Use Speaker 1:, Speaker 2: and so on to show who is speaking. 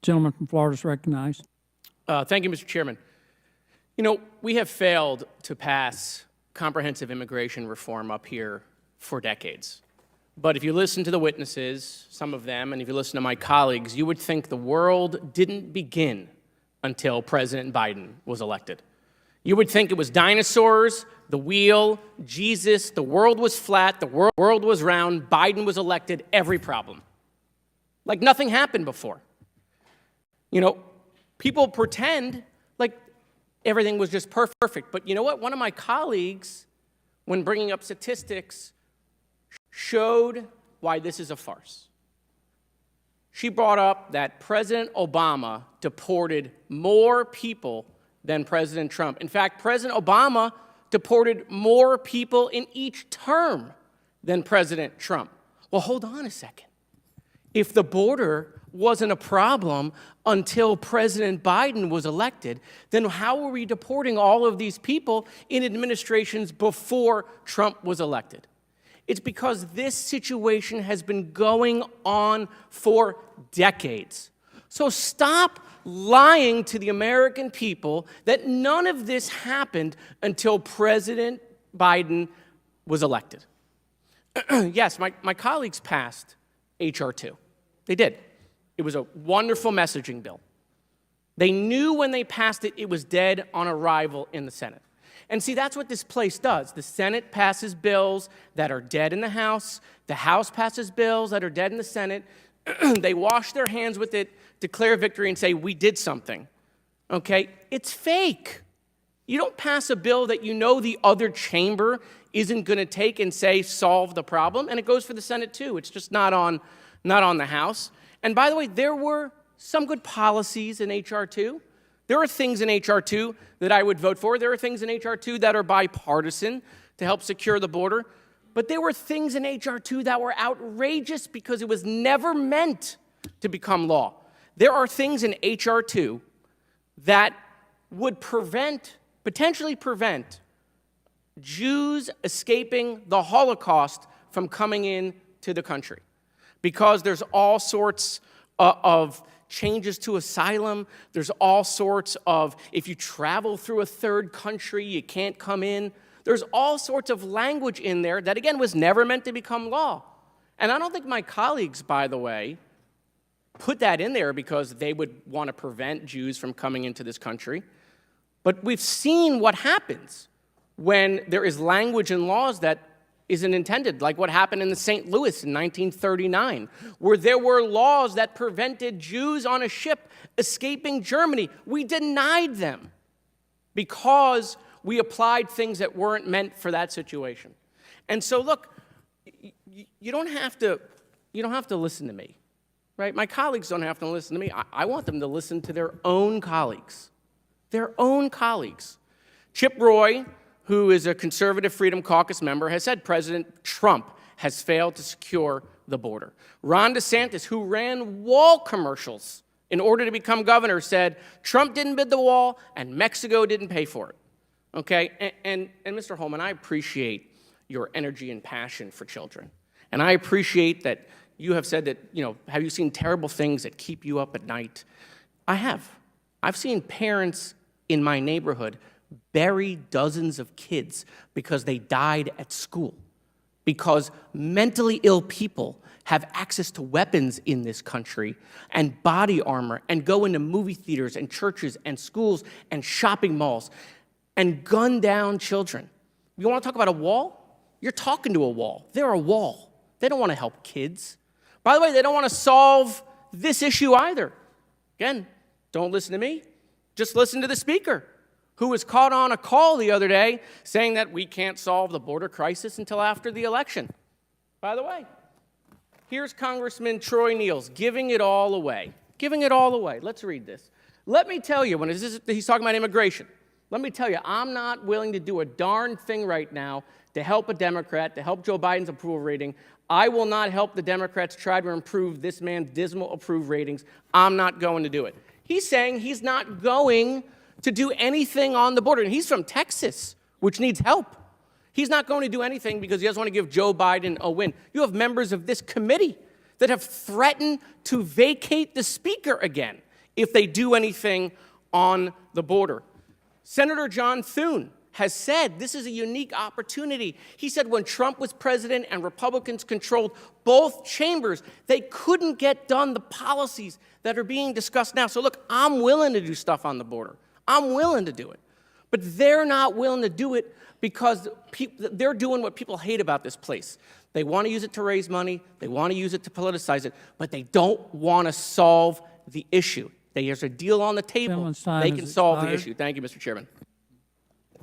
Speaker 1: Gentleman from Florida is recognized.
Speaker 2: Thank you, Mr. Chairman. You know, we have failed to pass comprehensive immigration reform up here for decades. But if you listen to the witnesses, some of them, and if you listen to my colleagues, you would think the world didn't begin until President Biden was elected. You would think it was dinosaurs, the wheel, Jesus, the world was flat, the world was round, Biden was elected, every problem. Like nothing happened before. You know, people pretend like everything was just perfect. But you know what? One of my colleagues, when bringing up statistics, showed why this is a farce. She brought up that President Obama deported more people than President Trump. In fact, President Obama deported more people in each term than President Trump. Well, hold on a second. If the border wasn't a problem until President Biden was elected, then how were we deporting all of these people in administrations before Trump was elected? It's because this situation has been going on for decades. So stop lying to the American people that none of this happened until President Biden was elected. Yes, my colleagues passed H.R. 2. They did. It was a wonderful messaging bill. They knew when they passed it, it was dead on arrival in the Senate. And see, that's what this place does. The Senate passes bills that are dead in the House. The House passes bills that are dead in the Senate. They wash their hands with it, declare victory, and say, we did something. Okay? It's fake. You don't pass a bill that you know the other chamber isn't going to take and say, solve the problem. And it goes for the Senate, too. It's just not on the House. And by the way, there were some good policies in H.R. 2. There are things in H.R. 2 that I would vote for. There are things in H.R. 2 that are bipartisan to help secure the border. But there were things in H.R. 2 that were outrageous because it was never meant to become law. There are things in H.R. 2 that would potentially prevent Jews escaping the Holocaust from coming into the country. Because there's all sorts of changes to asylum. There's all sorts of, if you travel through a third country, you can't come in. There's all sorts of language in there that, again, was never meant to become law. And I don't think my colleagues, by the way, put that in there because they would want to prevent Jews from coming into this country. But we've seen what happens when there is language in laws that isn't intended, like what happened in St. Louis in 1939, where there were laws that prevented Jews on a ship escaping Germany. We denied them because we applied things that weren't meant for that situation. And so, look, you don't have to listen to me, right? My colleagues don't have to listen to me. I want them to listen to their own colleagues, Chip Roy, who is a Conservative Freedom Caucus member, has said President Trump has failed to secure the border. Ron DeSantis, who ran wall commercials in order to become governor, said Trump didn't bid the wall and Mexico didn't pay for it. Okay, and Mr. Holman, I appreciate your energy and passion for children. And I appreciate that you have said that, have you seen terrible things that keep you up at night? I have. I've seen parents in my neighborhood bury dozens of kids because they died at school, because mentally ill people have access to weapons in this country and body armor and go into movie theaters and churches and schools and shopping malls and gun down children. You want to talk about a wall? You're talking to a wall. They're a wall. They don't want to help kids. By the way, they don't want to solve this issue either. Again, don't listen to me. Just listen to the speaker, who was caught on a call the other day saying that we can't solve the border crisis until after the election. By the way, here's Congressman Troy Niels giving it all away. Let's read this. Let me tell you, he's talking about immigration, let me tell you, I'm not willing to do a darn thing right now to help a Democrat, to help Joe Biden's approval rating. I will not help the Democrats try to improve this man's dismal approval ratings. I'm not going to do it. He's saying he's not going to do anything on the border. And he's from Texas, which needs help. He's not going to do anything because he doesn't want to give Joe Biden a win. You have members of this committee that have threatened to vacate the speaker again if they do anything on the border. Senator John Thune has said this is a unique opportunity. He said when Trump was president and Republicans controlled both chambers, they couldn't get done the policies that are being discussed now. So look, I'm willing to do stuff on the border. I'm willing to do it. But they're not willing to do it because they're doing what people hate about this place. They want to use it to raise money. They want to use it to politicize it. But they don't want to solve the issue. There's a deal on the table.
Speaker 1: Gentleman's time
Speaker 2: They
Speaker 1: has
Speaker 2: can solve the
Speaker 1: expired.
Speaker 2: issue. Thank you, Mr. Chairman.